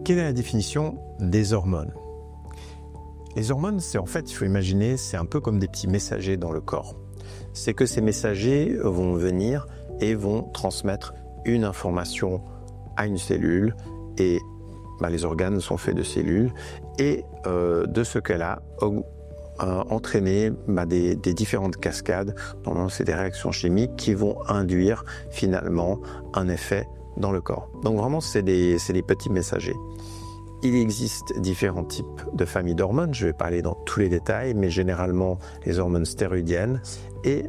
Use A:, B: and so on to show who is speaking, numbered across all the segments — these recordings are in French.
A: Quelle est la définition des hormones? Les hormones, c'est en fait, il faut imaginer, c'est un peu comme des petits messagers dans le corps. C'est que ces messagers vont venir et vont transmettre une information à une cellule et les organes sont faits de cellules et de ce qu'elle a entraîné des différentes cascades. Normalement, c'est des réactions chimiques qui vont induire finalement un effet dans le corps. Donc vraiment, c'est des petits messagers. Il existe différents types de familles d'hormones, je ne vais pas aller dans tous les détails, mais généralement les hormones stéroïdiennes et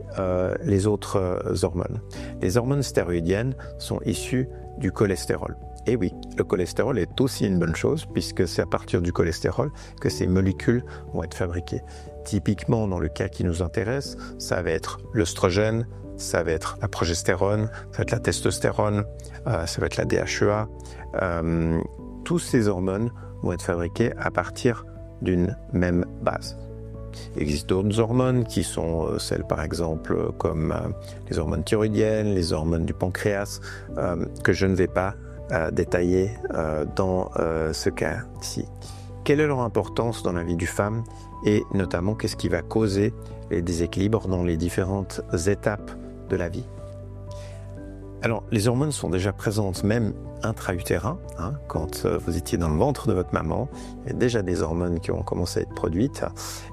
A: les autres hormones. Les hormones stéroïdiennes sont issues du cholestérol. Et oui, le cholestérol est aussi une bonne chose, puisque c'est à partir du cholestérol que ces molécules vont être fabriquées. Typiquement, dans le cas qui nous intéresse, ça va être l'œstrogène, ça va être la progestérone, ça va être la testostérone, ça va être la DHEA. Tous ces hormones vont être fabriquées à partir d'une même base. Il existe d'autres hormones qui sont celles par exemple comme les hormones thyroïdiennes, les hormones du pancréas, que je ne vais pas détailler dans ce cas-ci. Quelle est leur importance dans la vie du femme et notamment qu'est-ce qui va causer les déséquilibres dans les différentes étapes de la vie? Alors, les hormones sont déjà présentes même intra-utérin. Quand vous étiez dans le ventre de votre maman, il y a déjà des hormones qui ont commencé à être produites.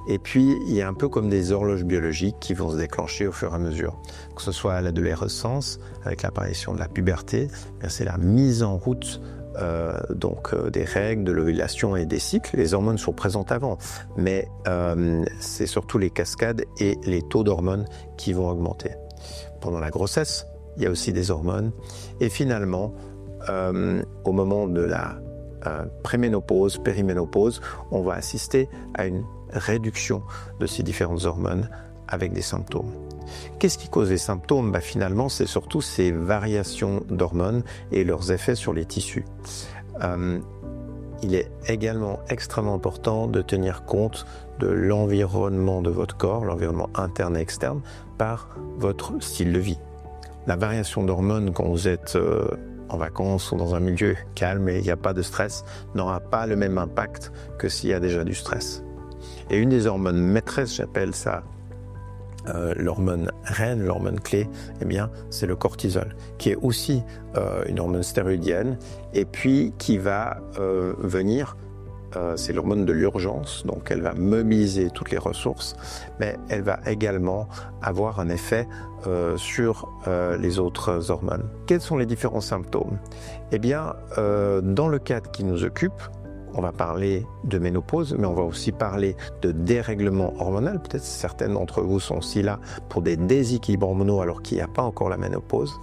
A: Et puis, il y a un peu comme des horloges biologiques qui vont se déclencher au fur et à mesure. Que ce soit à l'adolescence, avec l'apparition de la puberté, c'est la mise en route des règles, de l'ovulation et des cycles. Les hormones sont présentes avant, mais c'est surtout les cascades et les taux d'hormones qui vont augmenter. Pendant la grossesse, il y a aussi des hormones. Et finalement, au moment de la préménopause, périménopause, on va assister à une réduction de ces différentes hormones avec des symptômes. Qu'est-ce qui cause les symptômes? Finalement, c'est surtout ces variations d'hormones et leurs effets sur les tissus. Il est également extrêmement important de tenir compte de l'environnement de votre corps, l'environnement interne et externe, par votre style de vie. La variation d'hormones quand vous êtes en vacances ou dans un milieu calme et il n'y a pas de stress n'aura pas le même impact que s'il y a déjà du stress. Et une des hormones maîtresses, j'appelle ça l'hormone reine, l'hormone clé, c'est le cortisol, qui est aussi une hormone stéroïdienne et puis qui va venir, c'est l'hormone de l'urgence, donc elle va mobiliser toutes les ressources, mais elle va également avoir un effet sur les autres hormones. Quels sont les différents symptômes? Dans le cadre qui nous occupe, on va parler de ménopause, mais on va aussi parler de dérèglement hormonal. Peut-être certaines d'entre vous sont aussi là pour des déséquilibres hormonaux alors qu'il n'y a pas encore la ménopause.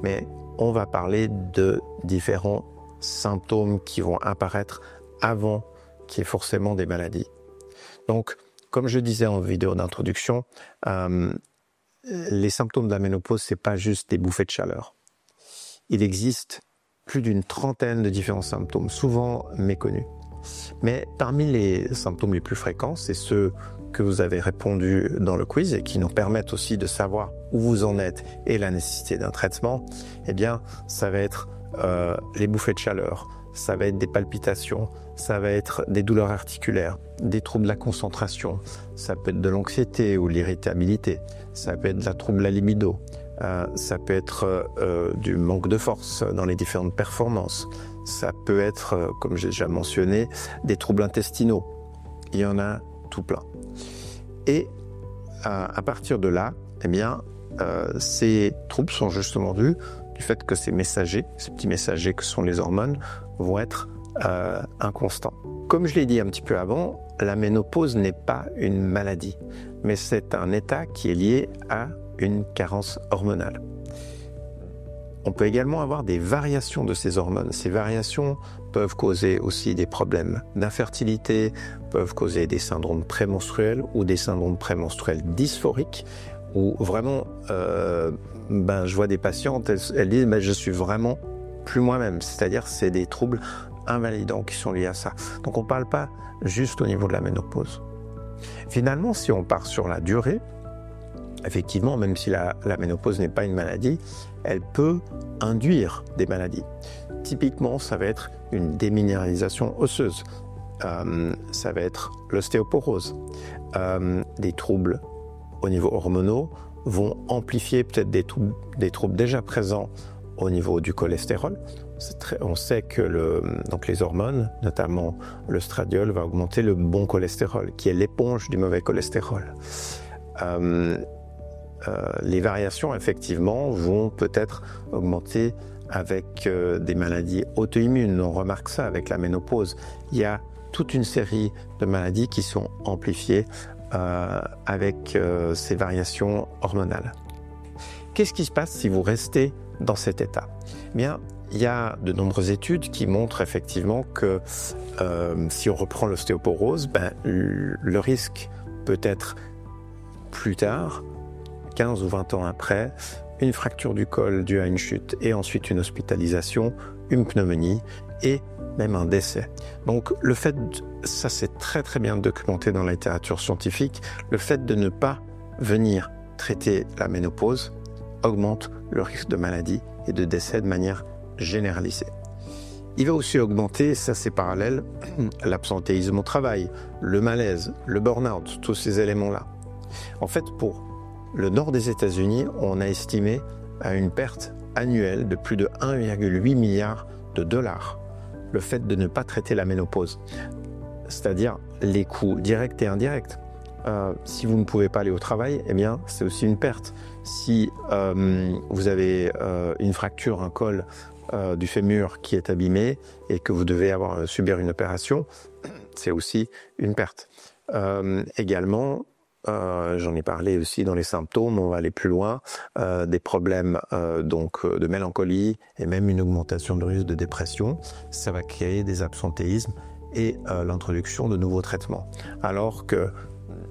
A: Mais on va parler de différents symptômes qui vont apparaître avant qu'il y ait forcément des maladies. Donc, comme je disais en vidéo d'introduction, les symptômes de la ménopause, c'est pas juste des bouffées de chaleur. Il existe plus d'une trentaine de différents symptômes, souvent méconnus. Mais parmi les symptômes les plus fréquents, c'est ceux que vous avez répondu dans le quiz et qui nous permettent aussi de savoir où vous en êtes et la nécessité d'un traitement. Ça va être les bouffées de chaleur, ça va être des palpitations, ça va être des douleurs articulaires, des troubles de la concentration, ça peut être de l'anxiété ou l'irritabilité, ça peut être de la trouble de la libido, ça peut être du manque de force dans les différentes performances, ça peut être, comme j'ai déjà mentionné, des troubles intestinaux. Il y en a tout plein. Et à partir de là, ces troubles sont justement dus du fait que ces petits messagers que sont les hormones, vont être inconstants. Comme je l'ai dit un petit peu avant, la ménopause n'est pas une maladie, mais c'est un état qui est lié à une carence hormonale. On peut également avoir des variations de ces hormones. Ces variations peuvent causer aussi des problèmes d'infertilité, peuvent causer des syndromes prémenstruels ou des syndromes prémenstruels dysphoriques, où vraiment, je vois des patientes, elles disent je suis vraiment plus moi-même, c'est-à-dire c'est des troubles invalidants qui sont liés à ça. Donc on ne parle pas juste au niveau de la ménopause. Finalement, si on part sur la durée, effectivement, même si la ménopause n'est pas une maladie, elle peut induire des maladies. typiquement, ça va être une déminéralisation osseuse, ça va être l'ostéoporose. Des troubles au niveau hormonaux vont amplifier peut-être des troubles déjà présents au niveau du cholestérol. On sait que les hormones, notamment l'œstradiol, va augmenter le bon cholestérol, qui est l'éponge du mauvais cholestérol. Les variations, effectivement, vont peut-être augmenter avec des maladies auto-immunes. On remarque ça avec la ménopause. Il y a toute une série de maladies qui sont amplifiées avec ces variations hormonales. Qu'est-ce qui se passe si vous restez dans cet état? Bien, il y a de nombreuses études qui montrent effectivement que si on reprend l'ostéoporose, le risque peut être plus tard, 15 ou 20 ans après, une fracture du col due à une chute et ensuite une hospitalisation, une pneumonie et même un décès. Donc le fait, ça c'est très très bien documenté dans la littérature scientifique, le fait de ne pas venir traiter la ménopause augmente le risque de maladie et de décès de manière généralisée. Il va aussi augmenter, ça c'est parallèle, l'absentéisme au travail, le malaise, le burn-out, tous ces éléments-là. En fait, pour le nord des États-Unis, on a estimé à une perte annuelle de plus de 1,8 milliard de dollars le fait de ne pas traiter la ménopause, c'est-à-dire les coûts directs et indirects. Si vous ne pouvez pas aller au travail, eh bien, c'est aussi une perte. Si vous avez une fracture, un col du fémur qui est abîmé et que vous devez subir une opération, c'est aussi une perte. Également, j'en ai parlé aussi dans les symptômes, on va aller plus loin, des problèmes de mélancolie et même une augmentation de risque de dépression. Ça va créer des absentéismes et l'introduction de nouveaux traitements. Alors que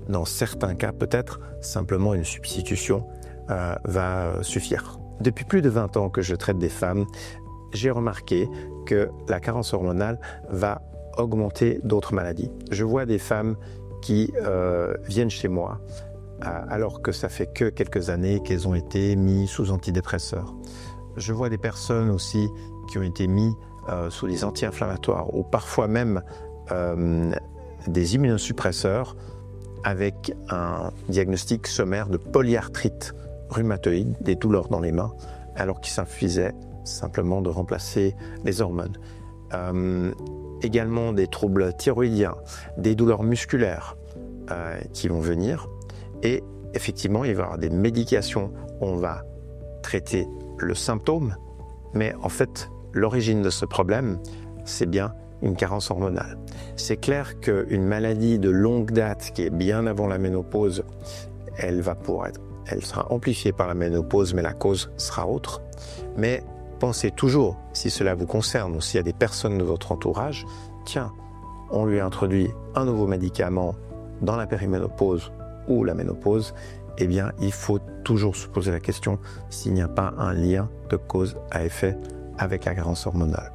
A: dans certains cas, peut-être simplement une substitution va suffire. Depuis plus de 20 ans que je traite des femmes, j'ai remarqué que la carence hormonale va augmenter d'autres maladies. Je vois des femmes qui viennent chez moi alors que ça fait que quelques années qu'elles ont été mises sous antidépresseurs. Je vois des personnes aussi qui ont été mises sous des anti-inflammatoires ou parfois même des immunosuppresseurs avec un diagnostic sommaire de polyarthrite rhumatoïde, des douleurs dans les mains, alors qu'il suffisait simplement de remplacer les hormones. Également des troubles thyroïdiens, des douleurs musculaires qui vont venir. Et effectivement, il va y avoir des médications. On va traiter le symptôme, mais en fait, l'origine de ce problème, c'est bien une carence hormonale. C'est clair qu'une maladie de longue date, qui est bien avant la ménopause, elle sera amplifiée par la ménopause, mais la cause sera autre. Mais pensez toujours, si cela vous concerne ou s'il y a des personnes de votre entourage, tiens, on lui a introduit un nouveau médicament dans la périménopause ou la ménopause, eh bien, il faut toujours se poser la question s'il n'y a pas un lien de cause à effet avec la carence hormonale.